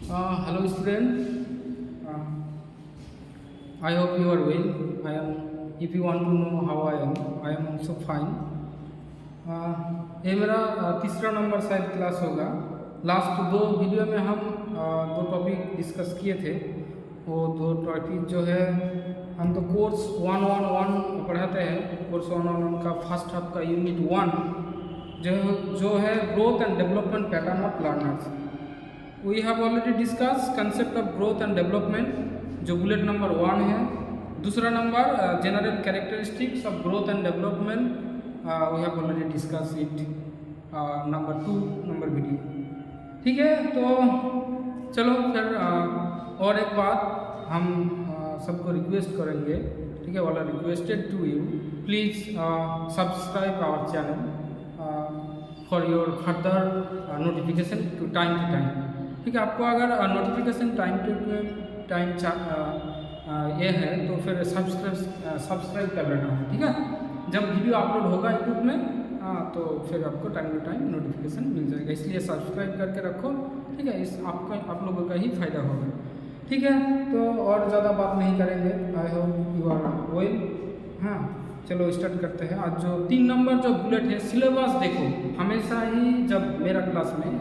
Hello student. Uh, I hope you are well. I am. If you want to know how I am also fine. ये मेरा तीसरा number शायद class होगा। Last दो video में हम दो टॉपिक डिस्कस किए थे। वो दो टॉपिक जो है हम तो कोर्स 111 पढ़ाते हैं। कोर्स 111 का फर्स्ट हाफ का यूनिट 1 जो है growth and development pattern of learners. We have already discuss concept of growth and development जो बुलेट नंबर 1 है। दूसरा number general characteristics of growth and development we have already discuss it number 2 number video. ठीक है, तो चलो फिर और एक बात हम सबको रिक्वेस्ट करेंगे, ठीक है वाला requested to you please subscribe our channel for your further notification to time. ठीक है, आपको अगर नोटिफिकेशन टाइम टू टाइम ये है तो फिर सब्सक्राइब कर लेना है। ठीक है, जब वीडियो अपलोड होगा यूट्यूब में तो फिर आपको टाइम टू टाइम नोटिफिकेशन मिल जाएगा, इसलिए सब्सक्राइब करके रखो। ठीक है, इस आप लोगों का ही फायदा होगा। ठीक है, तो और ज़्यादा बात नहीं करेंगे। I hope you are well. हाँ, चलो स्टार्ट करते हैं। आज जो 3 नंबर जो बुलेट है, सिलेबस देखो। हमेशा ही जब मेरा क्लास में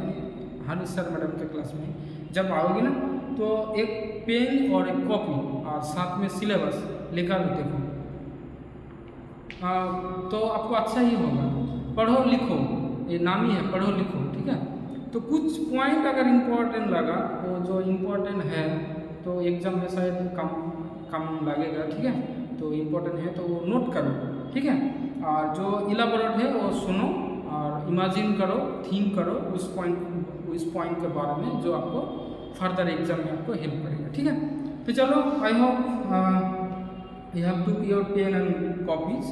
हर सर मैडम के क्लास में जब आओगे ना तो एक पेन और एक कॉपी और साथ में सिलेबस लेकर देखो, तो आपको अच्छा ही होगा। पढ़ो लिखो, ये नाम ही है पढ़ो लिखो। ठीक है, तो कुछ पॉइंट अगर इम्पोर्टेंट लगा वो जो इम्पोर्टेंट है तो एग्जाम में शायद कम लगेगा। ठीक है, तो इम्पोर्टेंट है तो वो नोट करो। ठीक है, और जो इलाबोरेट है वो सुनो और इमेजिन करो, थिंक करो उस पॉइंट के बारे में जो आपको फर्दर एग्जाम में आपको हेल्प करेगा। ठीक है, तो चलो I hope you have to your pen and copies.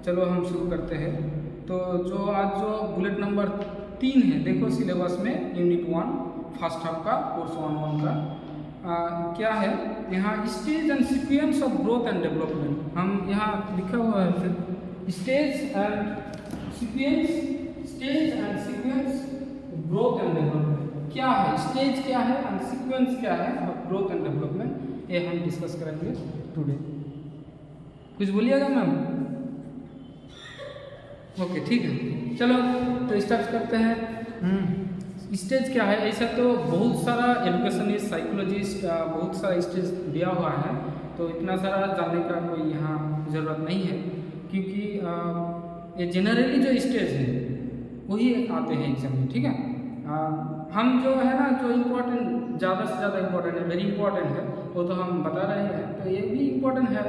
चलो हम शुरू करते हैं। तो जो आज जो बुलेट नंबर 3 है, देखो सिलेबस में यूनिट 1 फर्स्ट हाफ का कोर्स 1 का क्या है यहाँ, stage and sequence of growth and development. हम यहाँ लिखा हुआ है फिर stage and sequence growth and development क्या है, स्टेज क्या है एंड सीक्वेंस क्या है और ग्रोथ एंड डेवलपमेंट, ये हम डिस्कस करेंगे टुडे। कुछ बोलिएगा मैम? ओके, ठीक है, चलो तो स्टार्ट करते हैं। स्टेज क्या है, ऐसा तो बहुत सारा एजुकेशनिस्ट साइकोलॉजिस्ट बहुत सारा स्टेज दिया हुआ है, तो इतना सारा जानने का कोई यहाँ ज़रूरत नहीं है, क्योंकि ये जनरली जो स्टेज है वही आते हैं एग्जाम में। ठीक है, हम जो है ना जो इम्पोर्टेंट ज़्यादा से ज़्यादा इम्पोर्टेंट है, वेरी इंपॉर्टेंट है, वो तो हम बता रहे हैं। तो ये भी इम्पोर्टेंट है,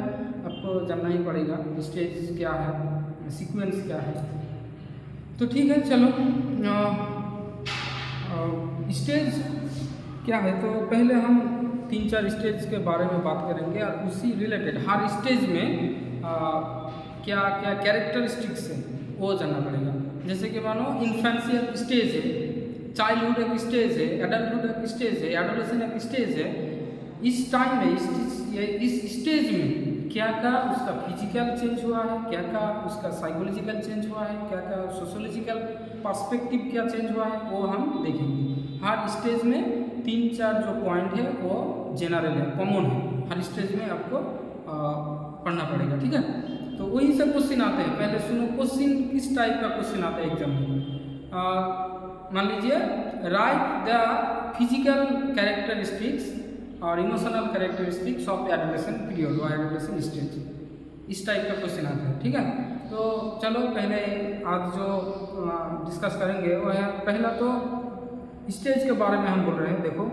आपको जानना ही पड़ेगा स्टेज क्या है, सीक्वेंस क्या है। तो ठीक है, चलो स्टेज क्या है तो पहले हम 3-4 स्टेज के बारे में बात करेंगे और उसी रिलेटेड हर स्टेज में क्या क्या कैरेक्टरिस्टिक्स है वो जानना पड़ेगा। जैसे कि मानो इन्फेंसी एक स्टेज है, चाइल्डहुड एक स्टेज है, एडल्टहुड एक स्टेज है, एडोलेसेंस एक स्टेज है। इस टाइम में इस स्टेज में क्या क्या उसका फिजिकल चेंज हुआ है, क्या क्या उसका साइकोलॉजिकल चेंज हुआ है, क्या क्या सोशोलॉजिकल पर्सपेक्टिव क्या चेंज हुआ है, वो हम देखेंगे। हर स्टेज में 3-4 जो पॉइंट है वो जनरल है, कॉमन है, हर स्टेज में आपको पढ़ना पड़ेगा। ठीक है, तो वही से क्वेश्चन आते हैं। पहले सुनो क्वेश्चन किस टाइप का क्वेश्चन आता है एग्जाम में। मान लीजिए राइट द फिजिकल कैरेक्टरिस्टिक्स और emotional characteristics of adolescent period और एडोलेसेंट स्टेज, इस टाइप का क्वेश्चन आता है। ठीक है, तो चलो पहले आज जो डिस्कस करेंगे वो है, पहला तो स्टेज के बारे में हम बोल रहे हैं। देखो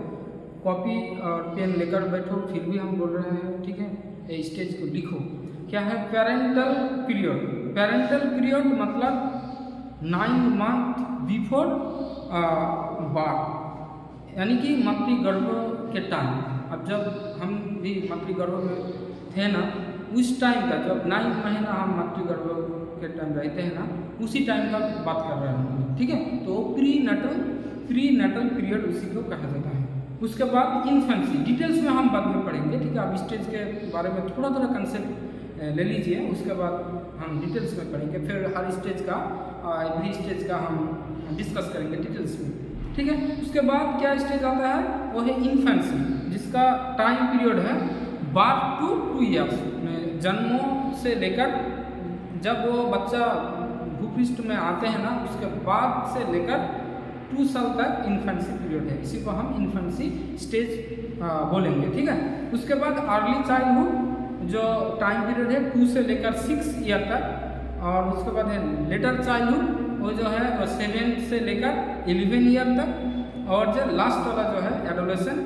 कॉपी और पेन लेकर बैठो, फिर भी हम बोल रहे हैं। ठीक है, ये स्टेज को लिखो। क्या है पेरेंटल पीरियड। पेरेंटल पीरियड मतलब 9 मंथ बिफोर बर्थ, यानी कि मातृगर्भ के टाइम। अब जब हम भी मातृगर्भ में थे ना, उस टाइम का जब 9 महीना हम मातृगर्भ के टाइम रहते हैं ना, उसी टाइम का बात कर रहे हैं। ठीक है, तो प्री नटल पीरियड उसी को कहा जाता है। उसके बाद इन्फेंसी, डिटेल्स में हम बाद में पढ़ेंगे। ठीक है, आप स्टेज के बारे में थोड़ा कंसेप्ट ले लीजिए, उसके बाद हम डिटेल्स में पढ़ेंगे। फिर हर स्टेज का एवरी स्टेज का हम डिस्कस करेंगे डिटेल्स में। ठीक है। उसके बाद क्या स्टेज आता है, वो है इन्फेंसी, जिसका टाइम पीरियड है बर्थ टू 2 ईयर्स में, जन्मों से लेकर जब वो बच्चा भूपृष्ठ में आते हैं ना, उसके बाद से लेकर 2 साल तक इन्फेंसी पीरियड है। इसी को हम इन्फेंसी स्टेज बोलेंगे, ठीक है। उसके बाद अर्ली चाइल्डहुड जो टाइम पीरियड है 2 से लेकर 6 ईयर तक, और उसके बाद है लेटर चाइल्डहुड, वो जो है 7 से लेकर 11 ईयर तक, और जो लास्ट वाला जो है एडोलेसेंट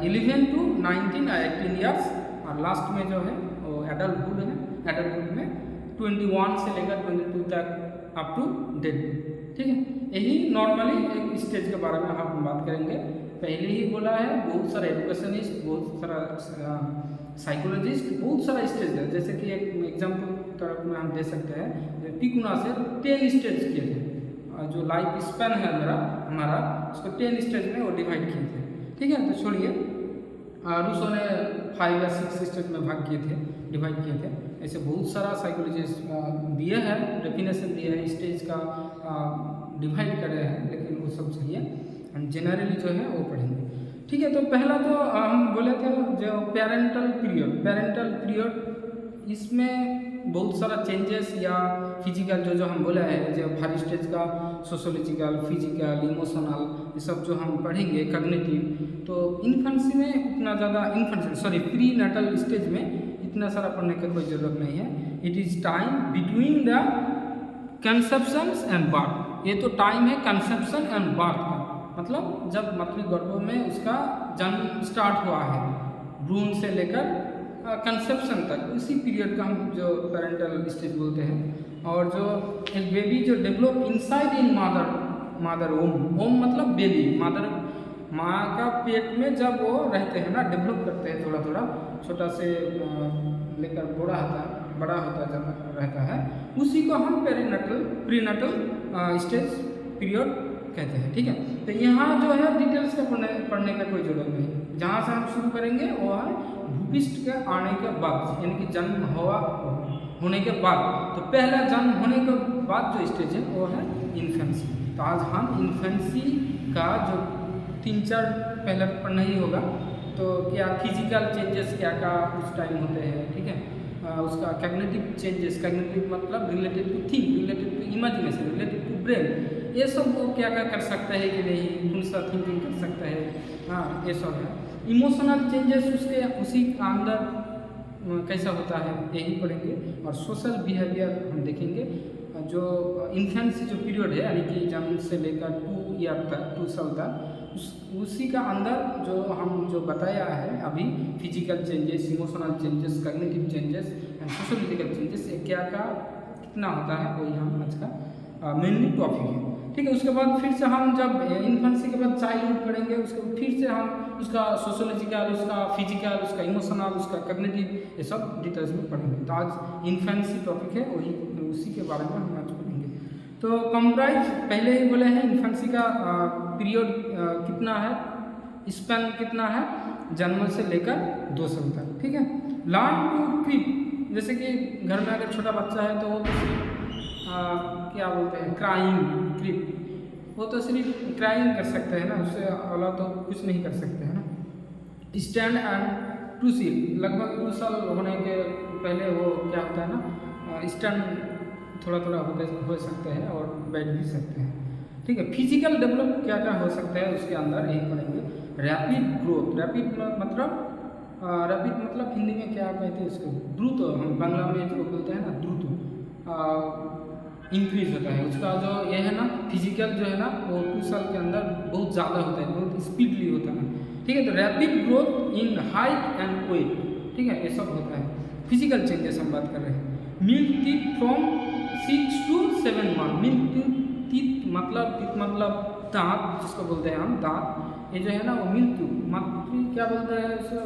11 टू 19 या 18 ईयर्स, और लास्ट में जो है वो एडल्टहुड है। एडल्टहुड में 21 से लेकर 22 तक अप टू डेथ, ठीक है। यही नॉर्मली एक स्टेज के बारे में हम बात करेंगे। पहले ही बोला है, बहुत सारा एजुकेशनिस्ट, बहुत सारा साइकोलॉजिस्ट, बहुत सारा स्टेज है। जैसे कि एक एग्जाम्पल तरफ में हम दे सकते हैं, टिकुना से 10 स्टेज किए थे, जो लाइफ स्पैन है हमारा उसको 10 स्टेज में वो डिवाइड किए थे, ठीक है। तो छोड़िए, रूसों ने 5 या 6 स्टेज में भाग किए थे, डिवाइड किए थे। ऐसे बहुत सारा साइकोलॉजिस्ट दिए हैं, डेफिनेशन दिए है स्टेज का, डिवाइड कर रहे हैं, लेकिन वो सब चाहिए, हम जनरली जो है वो पढ़ेंगे, ठीक है। तो पहला जो हम बोले थे, जो पेरेंटल पीरियड, इसमें बहुत सारा चेंजेस या फिजिकल जो हम बोला है, जो हर स्टेज का सोशोलॉजिकल, फिजिकल, इमोशनल, ये सब जो हम पढ़ेंगे, कॉग्निटिव, तो इन्फेंसी में उतना ज़्यादा प्री नेटल स्टेज में इतना सारा पढ़ने की कोई ज़रूरत नहीं है। It is time between the conception and birth. ये तो टाइम है कंसेप्शन एंड बर्थ का, मतलब जब मातृगर्भ में उसका जन्म स्टार्ट हुआ है, भ्रूण से लेकर कंसेप्शन तक, उसी पीरियड का हम जो पेरेंटल स्टेज बोलते हैं। और जो एक बेबी जो डेवलप इनसाइड इन मदर ओम मतलब बेबी, मदर माँ का पेट में जब वो रहते हैं ना, डेवलप करते हैं थोड़ा थोड़ा, छोटा से लेकर बड़ा होता जब रहता है, उसी को हम प्रीनेटल स्टेज पीरियड कहते हैं, ठीक है। तो यहाँ जो है डिटेल्स का पढ़ने का कोई जरूरत नहीं। जहाँ से हम शुरू करेंगे वो है भूपृष्ठ के आने के बाद, यानी कि जन्म होने के बाद। तो पहला जन्म होने के बाद जो स्टेज है वो है इन्फेंसी। तो आज हम इन्फेंसी का जो 3-4 पहले पढ़ना ही होगा, तो क्या फिजिकल चेंजेस क्या उस टाइम होते हैं, ठीक है। उसका कॉग्निटिव चेंजेस, कॉग्निटिव मतलब related to think, related to imagination, related to brain, ये सब वो क्या कर सकता है कि नहीं, कौन सा थिंकिंग कर सकता है, हाँ ये सब है। इमोशनल चेंजेस उसी अंदर कैसा होता है, यही पढ़ेंगे। और सोशल बिहेवियर हम देखेंगे। जो इन्फेंसी जो पीरियड है, यानी कि जन्म से लेकर 2 ईयर तक, 2 साल तक, उसी का अंदर जो बताया है अभी, physical changes, emotional changes, cognitive changes and sociological changes, क्या कितना होता है, वही हम आज का मेनली टॉपिक है, ठीक है। उसके बाद फिर से हम जब इन्फेंसी के बाद चाइल्डहुड पढ़ेंगे, उसके बाद फिर से हम उसका सोशोलॉजिकल, उसका फिजिकल, उसका इमोशनल, उसका कॉग्निटिव, ये सब डिटेल्स में पढ़ेंगे। तो आज इन्फेंसी टॉपिक है, उसी के बारे में हम आज पढ़ेंगे। तो कंप्राइज पहले ही बोले हैं, इन्फेंसी का पीरियड कितना है, स्पैन कितना है, जन्म से लेकर 2 साल तक, ठीक है। लर्न टू क्रीप, जैसे कि घर में अगर छोटा बच्चा है तो वो क्या बोलते हैं, क्रीप, वो तो सिर्फ क्राइंग कर सकते हैं ना, उससे अलावा तो कुछ नहीं कर सकते हैं ना। स्टैंड एंड टू सीट, लगभग 2 साल होने के पहले वो क्या होता है ना, स्टैंड थोड़ा हो सकते हैं और बैठ भी सकते हैं, ठीक है। फिजिकल डेवलप क्या हो सकता है उसके अंदर, यही पढ़ेंगे। रैपिड ग्रोथ, रैपिड मतलब हिंदी में क्या कहते हैं उसको, द्रुत, हम बांग्ला में जो बोलते हैं ना द्रुत, इंक्रीज होता है उसका जो ये है ना, फिजिकल जो है ना, वो 2 साल के अंदर बहुत ज़्यादा होता है, बहुत स्पीडली होता है, ठीक है। तो rapid growth in height and weight, ठीक है, ये सब होता है। फिजिकल चेंजेस हम बात कर रहे हैं। Milk teeth from 6 to 7 month, milk teeth मतलब दांत, जिसको बोलते हैं हम दांत, ये जो है ना वो मिल्क टीथ, क्या बोलते हैं उसे,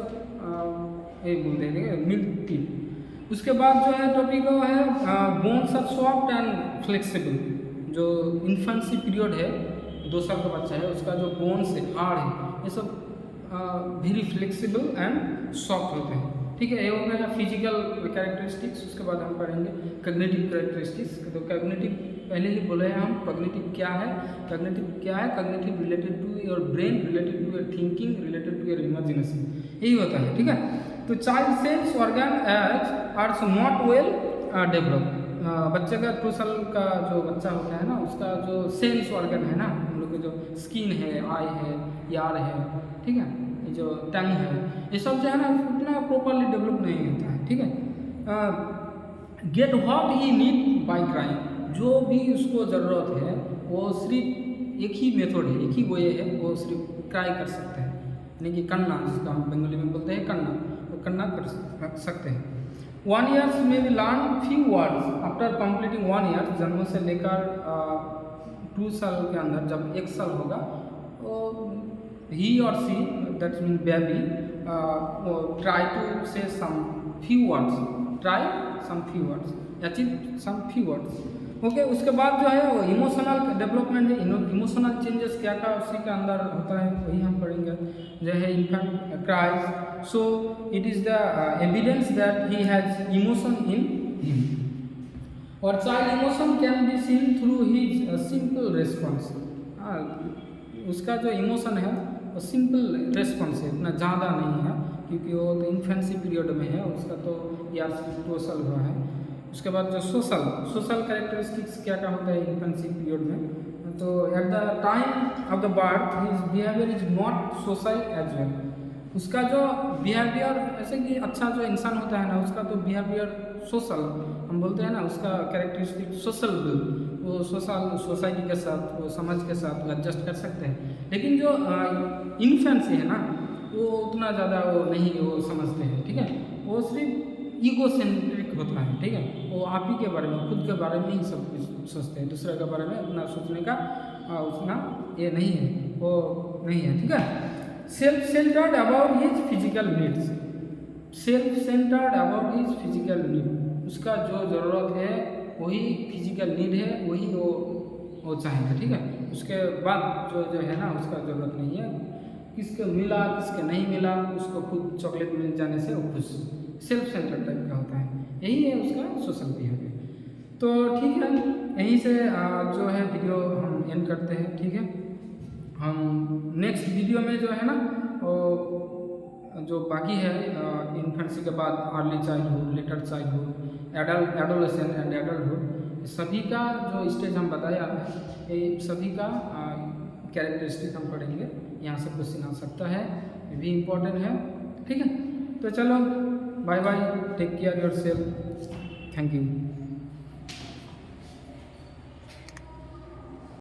ये बोलते हैं मिल्क टीथ। उसके बाद जो है टॉपिक वो है bones are soft and flexible. जो इन्फेंसी पीरियड है, 2 साल का बच्चा है, उसका जो बोन्स है, हाड़ है, ये सब वेरी फ्लेक्सिबल एंड सॉफ्ट होते हैं, ठीक है। ये हो गया फिजिकल कैरेक्टरिस्टिक्स। उसके बाद हम पढ़ेंगे कॉग्निटिव कैरेक्टरिस्टिक्स। तो कॉग्निटिव पहले ही बोले हैं हम कॉग्निटिव क्या है। Cognitive related to your brain, related to your thinking, related to your imagination, यही होता है, ठीक है। तो child sense organs are not well develop. बच्चे का 2 साल का जो बच्चा होता है ना, उसका जो सेंस ऑर्गन है ना, हम लोग के जो स्किन है, आई है, यार है, ठीक है, ये जो टंग है, ये सब जो है ना उतना प्रॉपरली डेवलप नहीं होता है, ठीक है। Get what he need bye crime, जो भी उसको ज़रूरत है वो सिर्फ एक ही मेथड है, एक ही वे है, वो सिर्फ क्राई कर सकते हैं, यानी कि कन्ना, जिसका हम बंगाली में बोलते हैं कन्ना, वो कन्ना कर सकते हैं। 1 years में भी learn few words after completing 1 year, जन्म से लेकर 2 साल के अंदर जब 1 साल होगा, तो ही और see, that mean baby, try to say some few words, try some few words, achieve some few words, okay. उसके बाद जो है वो इमोशनल डेवलपमेंट है, इमोशनल चेंजेस क्या क्या उसी के अंदर होता है, वही हम पढ़ेंगे। जो है infant cries, so it is the evidence that he has emotion in him, और child emotion can be seen through his simple response. उसका जो इमोशन है वो सिंपल रेस्पॉन्स है, इतना ज़्यादा नहीं है, क्योंकि वो तो इन्फेंसी पीरियड में है, उसका तो या 2 साल हुआ है। उसके बाद जो सोशल कैरेक्टरिस्टिक्स क्या क्या होता है इन्फेंसी पीरियड में, तो at the time of the birth his behaviour is not social as well. उसका जो बिहेवियर, ऐसे कि अच्छा जो इंसान होता है ना, उसका तो बिहेवियर सोशल हम बोलते हैं ना, उसका कैरेक्टरिस्टिक सोशल, वो सोसाइटी के साथ, वो समाज के साथ एडजस्ट कर सकते हैं। लेकिन जो इन्फेंसी है ना, वो उतना ज़्यादा वो नहीं वो समझते हैं, ठीक है, वो सिर्फ ईगो सेंट्रिक होता है, ठीक है, वो आप ही के बारे में, खुद के बारे में ही सब कुछ सोचते हैं, दूसरे के बारे में उतना सोचने का उतना ये नहीं है, वो नहीं है, ठीक है। Self centred about his physical needs, self centred about his physical need, उसका जो ज़रूरत है वही फिजिकल नीड है, वही वो चाहेगा, ठीक है। उसके बाद जो है ना, उसका ज़रूरत नहीं है, किसको मिला किसके नहीं मिला, उसको खुद चॉकलेट मिल जाने से वो खुश, सेल्फ सेंटर्ड टाइप का होता है, यही है उसका सोशल बिहेवियर। तो ठीक है, यहीं से जो है वीडियो हम एंड करते हैं, ठीक है। हम नेक्स्ट वीडियो में जो है ना, जो बाकी है इन्फेंसी के बाद early childhood, letter childhood, adolescent and adulthood, सभी का जो स्टेज हम बताया है, ये सभी का कैरेक्टरिस्टिक हम पढ़ेंगे, यहाँ से क्वेश्चन आ सकता है, ये भी इम्पोर्टेंट है, ठीक है। तो चलो bye bye, take care yourself, thank you.